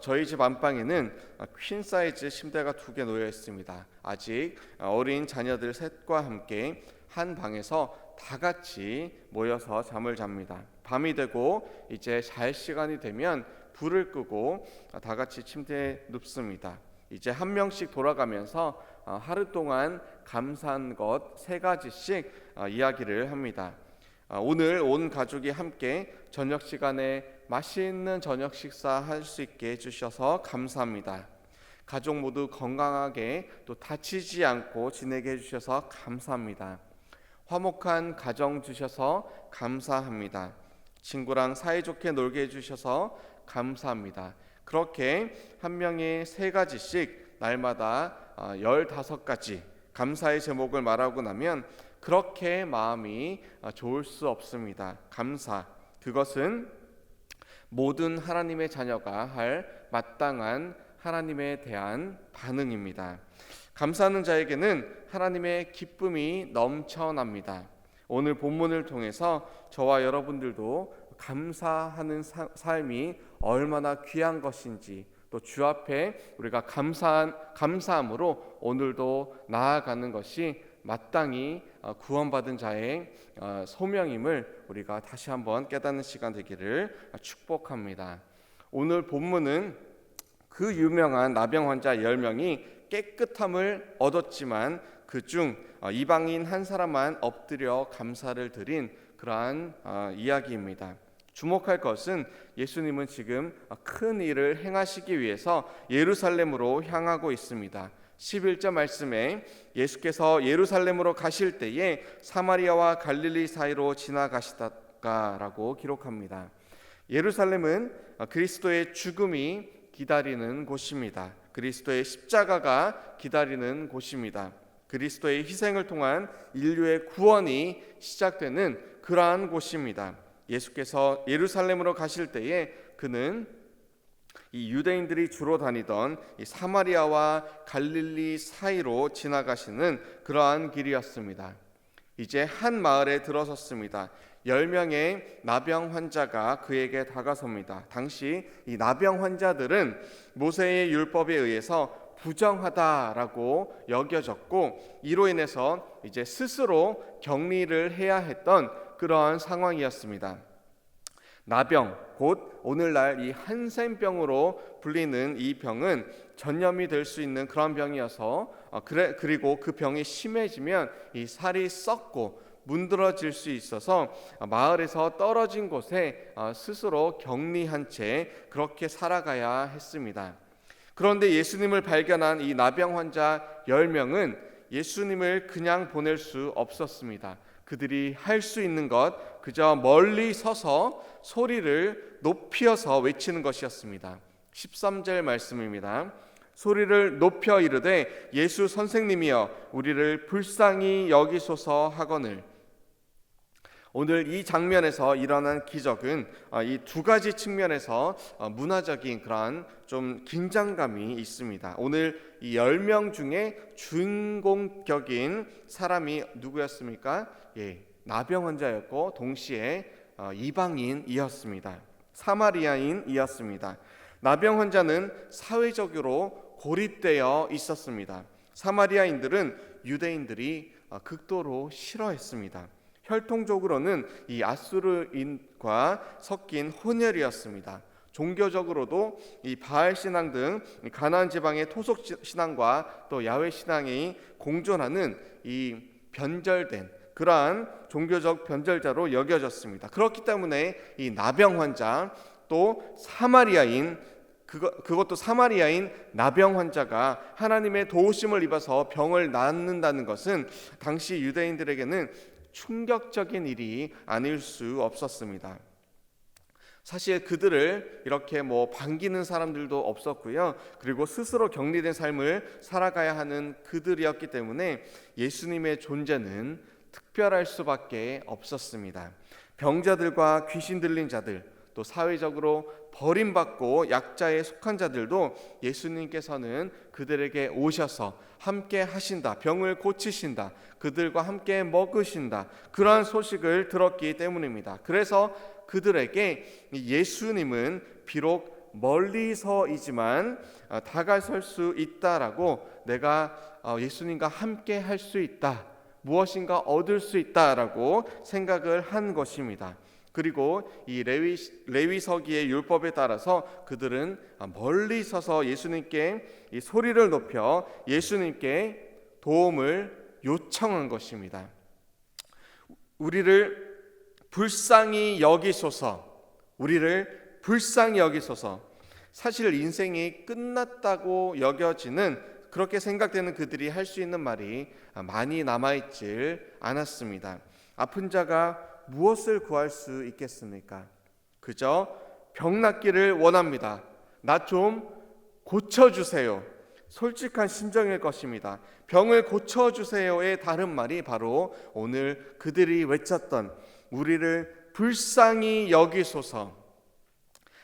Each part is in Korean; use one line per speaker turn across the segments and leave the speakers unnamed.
저희 집 안방에는 퀸 사이즈 침대가 2개 놓여 있습니다. 아직 어린 자녀들 셋과 함께 한 방에서 다 같이 모여서 잠을 잡니다. 밤이 되고 이제 잘 시간이 되면 불을 끄고 다 같이 침대에 눕습니다. 이제 한 명씩 돌아가면서 하루 동안 감사한 것 3가지씩 이야기를 합니다. 오늘 온 가족이 함께 저녁 시간에 맛있는 저녁 식사할 수 있게 해주셔서 감사합니다. 가족 모두 건강하게 또 다치지 않고 지내게 해주셔서 감사합니다. 화목한 가정 주셔서 감사합니다. 친구랑 사이좋게 놀게 해주셔서 감사합니다. 그렇게 한 명이 3가지씩 날마다 15가지 감사의 제목을 말하고 나면 그렇게 마음이 좋을 수 없습니다. 감사, 그것은 모든 하나님의 자녀가 할 마땅한 하나님에 대한 반응입니다. 감사하는 자에게는 하나님의 기쁨이 넘쳐납니다. 오늘 본문을 통해서 저와 여러분들도 감사하는 삶이 얼마나 귀한 것인지, 또 주 앞에 우리가 감사함으로 오늘도 나아가는 것이 마땅히 구원받은 자의 소명임을 우리가 다시 한번 깨닫는 시간 되기를 축복합니다. 오늘 본문은 그 유명한 나병 환자 10명이 깨끗함을 얻었지만 그중 이방인 한 사람만 엎드려 감사를 드린 그러한 이야기입니다. 주목할 것은 예수님은 지금 큰 일을 행하시기 위해서 예루살렘으로 향하고 있습니다. 11절 말씀에 예수께서 예루살렘으로 가실 때에 사마리아와 갈릴리 사이로 지나가시다가라고 기록합니다. 예루살렘은 그리스도의 죽음이 기다리는 곳입니다. 그리스도의 십자가가 기다리는 곳입니다. 그리스도의 희생을 통한 인류의 구원이 시작되는 그러한 곳입니다. 예수께서 예루살렘으로 가실 때에 그는 이 유대인들이 주로 다니던 이 사마리아와 갈릴리 사이로 지나가시는 그러한 길이었습니다. 이제 한 마을에 들어섰습니다. 10명의 나병 환자가 그에게 다가섭니다. 당시 이 나병 환자들은 모세의 율법에 의해서 부정하다라고 여겨졌고, 이로 인해서 이제 스스로 격리를 해야 했던 그러한 상황이었습니다. 나병, 곧 오늘날 이 한센병으로 불리는 이 병은 전염이 될 수 있는 그런 병이어서 그리고 그 병이 심해지면 이 살이 썩고 문드러질 수 있어서 마을에서 떨어진 곳에 스스로 격리한 채 그렇게 살아가야 했습니다. 그런데 예수님을 발견한 이 나병 환자 10명은 예수님을 그냥 보낼 수 없었습니다. 그들이 할 수 있는 것 그저 멀리 서서 소리를 높이어서 외치는 것이었습니다. 13절 말씀입니다. 소리를 높여 이르되 예수 선생님이여 우리를 불쌍히 여기소서 하거늘. 오늘 이 장면에서 일어난 기적은 이 2가지 측면에서 문화적인 그러한 좀 긴장감이 있습니다. 오늘 이 10명 중에 주인공격인 사람이 누구였습니까? 나병 환자였고 동시에 이방인이었습니다. 사마리아인이었습니다. 나병 환자는 사회적으로 고립되어 있었습니다. 사마리아인들은 유대인들이 극도로 싫어했습니다. 혈통적으로는 이 아수르인과 섞인 혼혈이었습니다. 종교적으로도 이 바알 신앙 등 가나안 지방의 토속 신앙과 또 야훼 신앙이 공존하는 이 변절된 그러한 종교적 변절자로 여겨졌습니다. 그렇기 때문에 이 나병 환자 또 사마리아인 그것도 사마리아인 나병 환자가 하나님의 도우심을 입어서 병을 낫는다는 것은 당시 유대인들에게는 충격적인 일이 아닐 수 없었습니다. 사실 그들을 이렇게 반기는 사람들도 없었고요. 그리고 스스로 격리된 삶을 살아가야 하는 그들이었기 때문에 예수님의 존재는 특별할 수밖에 없었습니다. 병자들과 귀신 들린 자들, 또 사회적으로 버림받고 약자에 속한 자들도 예수님께서는 그들에게 오셔서 함께 하신다, 병을 고치신다, 그들과 함께 먹으신다, 그러한 소식을 들었기 때문입니다. 그래서 그들에게 예수님은 비록 멀리서이지만 다가설 수 있다라고, 내가 예수님과 함께 할 수 있다, 무엇인가 얻을 수 있다라고 생각을 한 것입니다. 그리고 이 레위서기의 율법에 따라서 그들은 멀리 서서 예수님께 이 소리를 높여 예수님께 도움을 요청한 것입니다. 우리를 불쌍히 여기소서, 우리를 불쌍히 여기소서. 사실 인생이 끝났다고 여겨지는, 그렇게 생각되는 그들이 할 수 있는 말이 많이 남아있질 않았습니다. 아픈 자가 무엇을 구할 수 있겠습니까? 그저 병 낫기를 원합니다. 나 좀 고쳐주세요. 솔직한 심정일 것입니다. 병을 고쳐주세요의 다른 말이 바로 오늘 그들이 외쳤던 우리를 불쌍히 여기소서.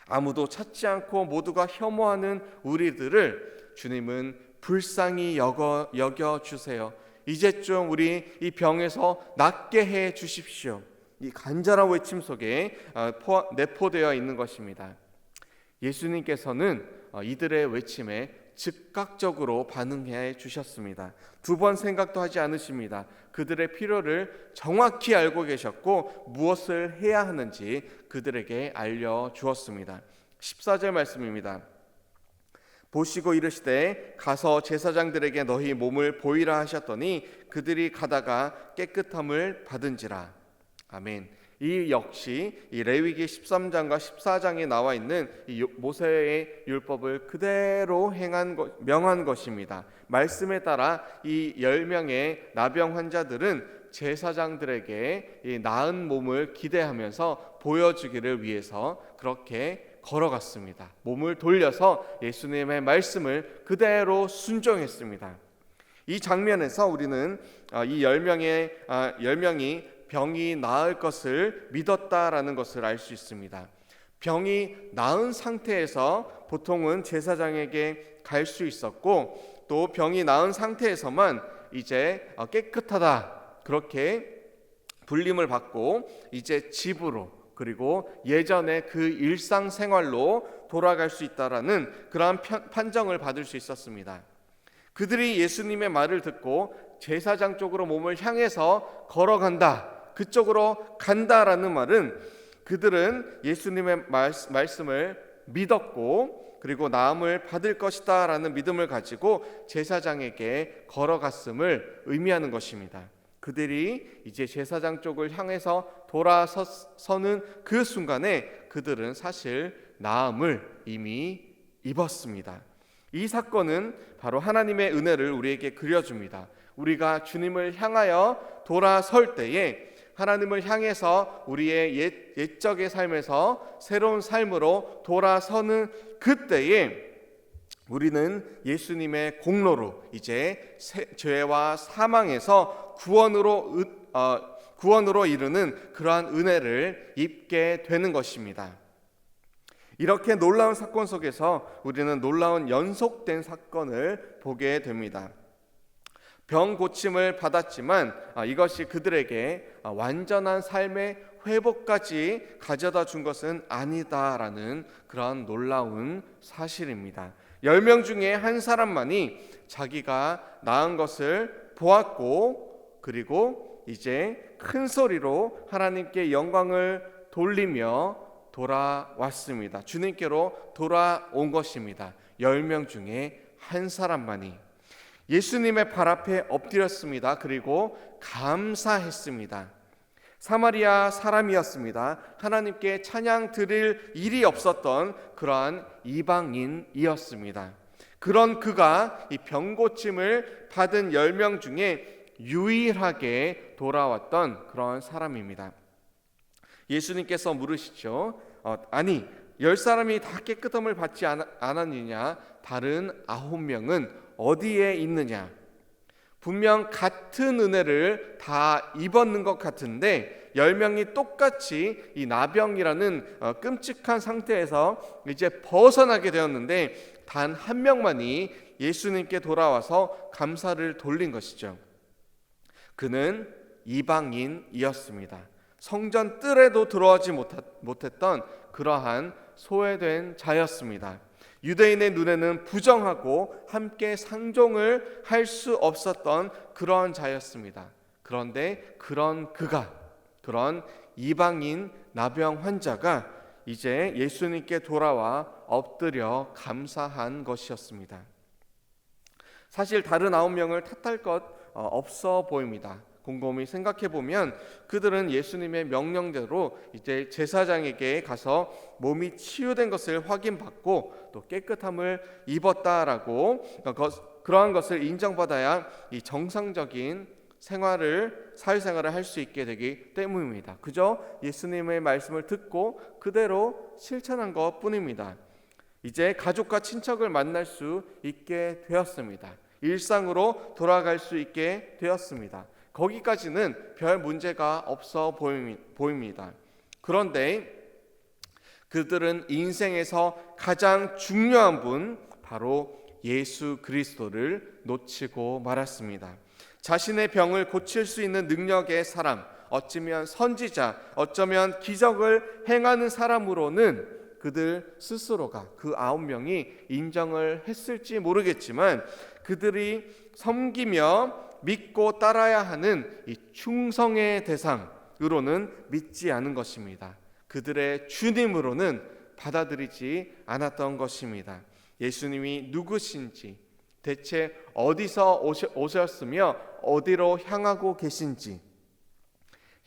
아무도 찾지 않고 모두가 혐오하는 우리들을 주님은 불쌍히 여겨주세요. 이제 좀 우리 이 병에서 낫게 해 주십시오. 이 간절한 외침 속에 내포되어 있는 것입니다. 예수님께서는 이들의 외침에 즉각적으로 반응해 주셨습니다. 두 번 생각도 하지 않으십니다. 그들의 필요를 정확히 알고 계셨고 무엇을 해야 하는지 그들에게 알려주었습니다. 14절 말씀입니다. 보시고 이르시되 가서 제사장들에게 너희 몸을 보이라 하셨더니 그들이 가다가 깨끗함을 받은지라. 아멘. 이 역시 이 레위기 13장과 14장에 나와 있는 이 모세의 율법을 그대로 명한 것입니다. 말씀에 따라 이 10명의 나병 환자들은 제사장들에게 이 나은 몸을 기대하면서 보여주기를 위해서 그렇게 걸어갔습니다. 몸을 돌려서 예수님의 말씀을 그대로 순종했습니다. 이 장면에서 우리는 이 10명이 병이 나을 것을 믿었다라는 것을 알 수 있습니다. 병이 나은 상태에서 보통은 제사장에게 갈 수 있었고, 또 병이 나은 상태에서만 이제 깨끗하다 그렇게 불림을 받고 이제 집으로, 그리고 예전의 그 일상생활로 돌아갈 수 있다라는 그러한 판정을 받을 수 있었습니다. 그들이 예수님의 말을 듣고 제사장 쪽으로 몸을 향해서 걸어간다, 그쪽으로 간다라는 말은 그들은 예수님의 말씀을 믿었고 그리고 나음을 받을 것이다 라는 믿음을 가지고 제사장에게 걸어갔음을 의미하는 것입니다. 그들이 이제 제사장 쪽을 향해서 돌아서는 그 순간에 그들은 사실 나음을 이미 입었습니다. 이 사건은 바로 하나님의 은혜를 우리에게 그려줍니다. 우리가 주님을 향하여 돌아설 때에, 하나님을 향해서 우리의 옛적의 삶에서 새로운 삶으로 돌아서는 그때에 우리는 예수님의 공로로 이제 죄와 사망에서 구원으로 이르는 그러한 은혜를 입게 되는 것입니다. 이렇게 놀라운 사건 속에서 우리는 놀라운 연속된 사건을 보게 됩니다. 병 고침을 받았지만 이것이 그들에게 완전한 삶의 회복까지 가져다 준 것은 아니다라는 그런 놀라운 사실입니다. 10명 중에 한 사람만이 자기가 나은 것을 보았고, 그리고 이제 큰 소리로 하나님께 영광을 돌리며 돌아왔습니다. 주님께로 돌아온 것입니다. 10명 중에 한 사람만이 예수님의 발 앞에 엎드렸습니다. 그리고 감사했습니다. 사마리아 사람이었습니다. 하나님께 찬양 드릴 일이 없었던 그러한 이방인이었습니다. 그런 그가 이 병고침을 받은 10명 중에 유일하게 돌아왔던 그런 사람입니다. 예수님께서 물으시죠. 아니 10사람이 다 깨끗함을 받지 않았느냐? 다른 9명은 어디에 있느냐? 분명 같은 은혜를 다 입었는 것 같은데 10명이 똑같이 이 나병이라는 끔찍한 상태에서 이제 벗어나게 되었는데 단 한 명만이 예수님께 돌아와서 감사를 돌린 것이죠. 그는 이방인이었습니다. 성전 뜰에도 들어오지 못했던 그러한 소외된 자였습니다. 유대인의 눈에는 부정하고 함께 상종을 할 수 없었던 그런 자였습니다. 그런데 그런 이방인 나병 환자가 이제 예수님께 돌아와 엎드려 감사한 것이었습니다. 사실 다른 9명을 탓할 것 없어 보입니다. 곰곰이 생각해 보면 그들은 예수님의 명령대로 이제 제사장에게 가서 몸이 치유된 것을 확인받고 또 깨끗함을 입었다라고 그러한 것을 인정받아야 이 정상적인 사회생활을 할 수 있게 되기 때문입니다. 그저 예수님의 말씀을 듣고 그대로 실천한 것뿐입니다. 이제 가족과 친척을 만날 수 있게 되었습니다. 일상으로 돌아갈 수 있게 되었습니다. 거기까지는 별 문제가 없어 보입니다. 그런데 그들은 인생에서 가장 중요한 분, 바로 예수 그리스도를 놓치고 말았습니다. 자신의 병을 고칠 수 있는 능력의 사람, 어쩌면 선지자, 어쩌면 기적을 행하는 사람으로는 그들 스스로가 그 9명이 인정을 했을지 모르겠지만 그들이 섬기며 믿고 따라야 하는 이 충성의 대상으로는 믿지 않은 것입니다. 그들의 주님으로는 받아들이지 않았던 것입니다. 예수님이 누구신지, 대체 어디서 오셨으며 어디로 향하고 계신지,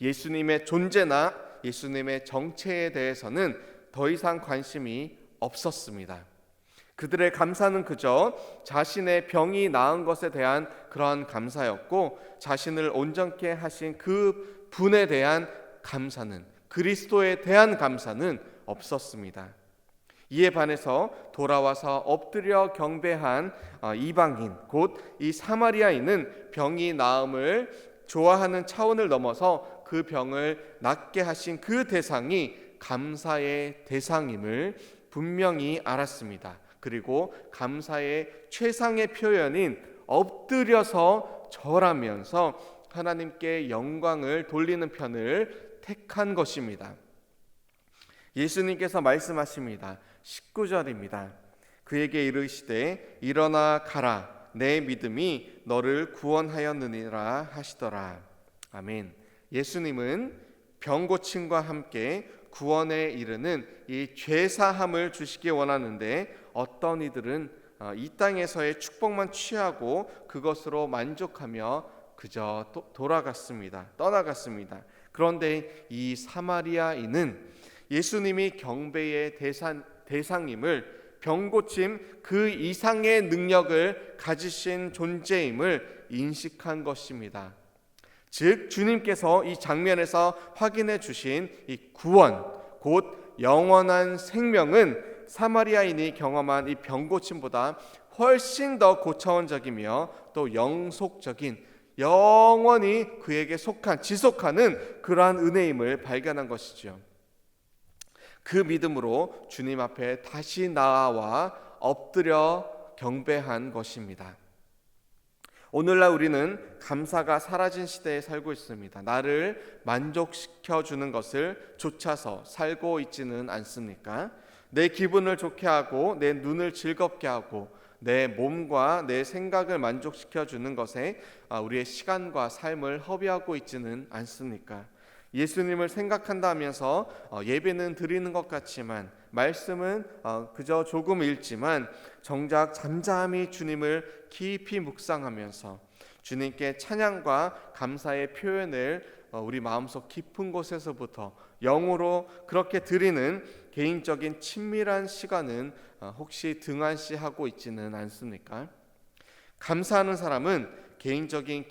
예수님의 존재나 예수님의 정체에 대해서는 더 이상 관심이 없었습니다. 그들의 감사는 그저 자신의 병이 나은 것에 대한 그러한 감사였고, 자신을 온전케 하신 그 분에 대한 감사는, 그리스도에 대한 감사는 없었습니다. 이에 반해서 돌아와서 엎드려 경배한 이방인, 곧 이 사마리아인은 병이 나음을 좋아하는 차원을 넘어서 그 병을 낫게 하신 그 대상이 감사의 대상임을 분명히 알았습니다. 그리고 감사의 최상의 표현인 엎드려서 절하면서 하나님께 영광을 돌리는 편을 택한 것입니다. 예수님께서 말씀하십니다. 19절입니다. 그에게 이르시되 일어나 가라, 내 믿음이 너를 구원하였느니라 하시더라. 아멘. 예수님은 병 고침과 함께 구원에 이르는 이 죄사함을 주시기 원하는데, 어떤 이들은 이 땅에서의 축복만 취하고 그것으로 만족하며 그저 떠나갔습니다. 그런데 이 사마리아인은 예수님이 경배의 대상임을, 병고침 그 이상의 능력을 가지신 존재임을 인식한 것입니다. 즉 주님께서 이 장면에서 확인해 주신 이 구원, 곧 영원한 생명은 사마리아인이 경험한 이 병고침보다 훨씬 더 고차원적이며 또 영속적인, 영원히 그에게 지속하는 그러한 은혜임을 발견한 것이죠. 그 믿음으로 주님 앞에 다시 나아와 엎드려 경배한 것입니다. 오늘날 우리는 감사가 사라진 시대에 살고 있습니다. 나를 만족시켜 주는 것을 쫓아서 살고 있지는 않습니까? 내 기분을 좋게 하고 내 눈을 즐겁게 하고 내 몸과 내 생각을 만족시켜 주는 것에 우리의 시간과 삶을 허비하고 있지는 않습니까? 예수님을 생각한다면서 예배는 드리는 것 같지만, 말씀은 그저 조금 읽지만 정작 잠잠히 주님을 깊이 묵상하면서 주님께 찬양과 감사의 표현을 우리 마음속 깊은 곳에서부터 영으로 그렇게 드리는 개인적인 친밀한 시간은 혹시 등한시하고 있지는 않습니까? 감사하는 사람은 개인적인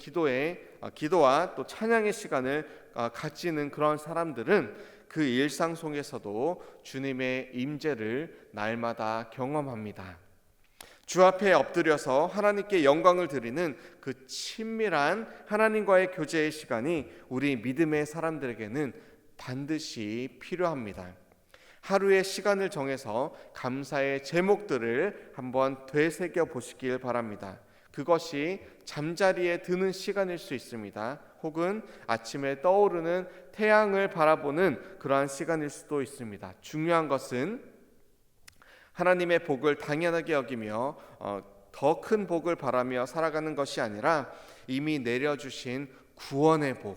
기도와 또 찬양의 시간을 가지는 그런 사람들은 그 일상 속에서도 주님의 임재를 날마다 경험합니다. 주 앞에 엎드려서 하나님께 영광을 드리는 그 친밀한 하나님과의 교제의 시간이 우리 믿음의 사람들에게는 반드시 필요합니다. 하루의 시간을 정해서 감사의 제목들을 한번 되새겨 보시길 바랍니다. 그것이 잠자리에 드는 시간일 수 있습니다. 혹은 아침에 떠오르는 태양을 바라보는 그러한 시간일 수도 있습니다. 중요한 것은 하나님의 복을 당연하게 여기며 더 큰 복을 바라며 살아가는 것이 아니라 이미 내려주신 구원의 복,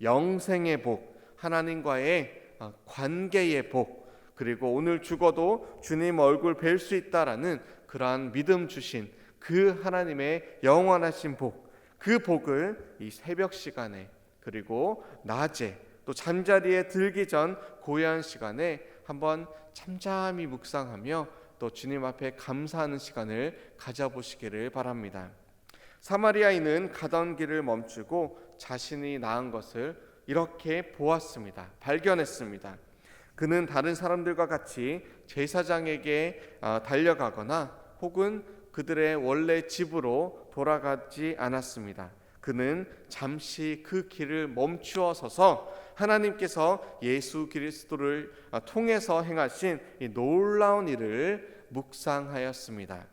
영생의 복, 하나님과의 관계의 복, 그리고 오늘 죽어도 주님 얼굴 뵐 수 있다라는 그러한 믿음 주신 그 하나님의 영원하신 복, 그 복을 이 새벽 시간에 그리고 낮에 또 잠자리에 들기 전 고요한 시간에 한번 잠잠히 묵상하며 또 주님 앞에 감사하는 시간을 가져보시기를 바랍니다. 사마리아인은 가던 길을 멈추고 자신이 낳은 것을 이렇게 보았습니다. 발견했습니다. 그는 다른 사람들과 같이 제사장에게 달려가거나 혹은 그들의 원래 집으로 돌아가지 않았습니다. 그는 잠시 그 길을 멈추어 서서 하나님께서 예수 그리스도를 통해서 행하신 이 놀라운 일을 묵상하였습니다.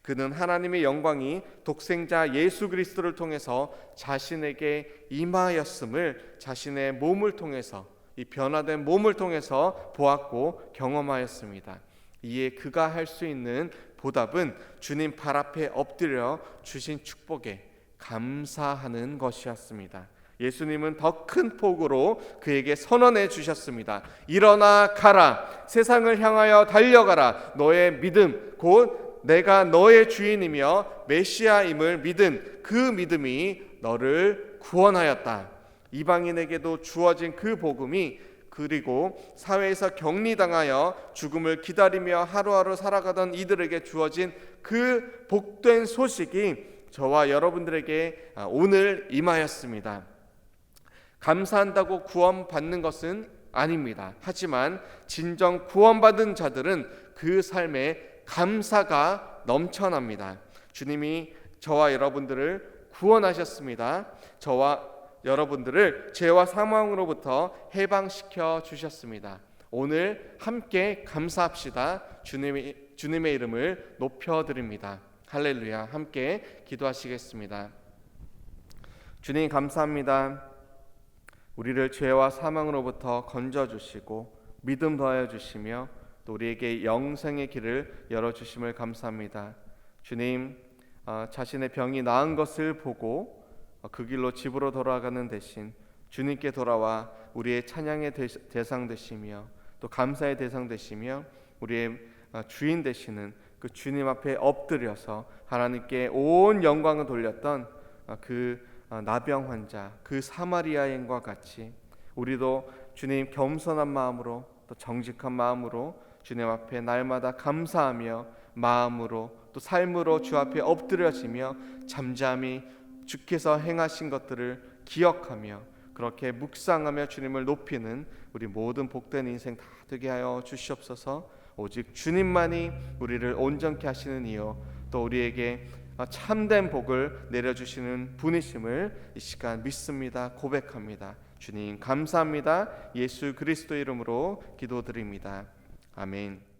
그는 하나님의 영광이 독생자 예수 그리스도를 통해서 자신에게 임하였음을 자신의 몸을 통해서, 이 변화된 몸을 통해서 보았고 경험하였습니다. 이에 그가 할 수 있는 보답은 주님 발 앞에 엎드려 주신 축복에 감사하는 것이었습니다. 예수님은 더 큰 복으로 그에게 선언해 주셨습니다. 일어나 가라, 세상을 향하여 달려가라. 너의 믿음 곧 내가 너의 주인이며 메시아임을 믿은 그 믿음이 너를 구원하였다. 이방인에게도 주어진 그 복음이, 그리고 사회에서 격리당하여 죽음을 기다리며 하루하루 살아가던 이들에게 주어진 그 복된 소식이 저와 여러분들에게 오늘 임하였습니다. 감사한다고 구원받는 것은 아닙니다. 하지만 진정 구원받은 자들은 그 삶에 감사가 넘쳐납니다. 주님이 저와 여러분들을 구원하셨습니다. 저와 여러분들을 죄와 사망으로부터 해방시켜 주셨습니다. 오늘 함께 감사합시다. 주님의 이름을 높여드립니다. 할렐루야. 함께 기도하시겠습니다. 주님 감사합니다. 우리를 죄와 사망으로부터 건져주시고 믿음 더하여 주시며 또 우리에게 영생의 길을 열어주심을 감사합니다. 주님, 자신의 병이 나은 것을 보고 그 길로 집으로 돌아가는 대신 주님께 돌아와 우리의 찬양의 대상 되시며 또 감사의 대상 되시며 우리의 주인 되시는 그 주님 앞에 엎드려서 하나님께 온 영광을 돌렸던 그 나병 환자, 그 사마리아인과 같이 우리도 주님 겸손한 마음으로 또 정직한 마음으로 주님 앞에 날마다 감사하며 마음으로 또 삶으로 주 앞에 엎드려지며 잠잠히 주께서 행하신 것들을 기억하며 그렇게 묵상하며 주님을 높이는 우리 모든 복된 인생 다 되게 하여 주시옵소서. 오직 주님만이 우리를 온전케 하시는 이요 또 우리에게 참된 복을 내려주시는 분이심을 이 시간 믿습니다. 고백합니다. 주님 감사합니다. 예수 그리스도 이름으로 기도드립니다. 아멘.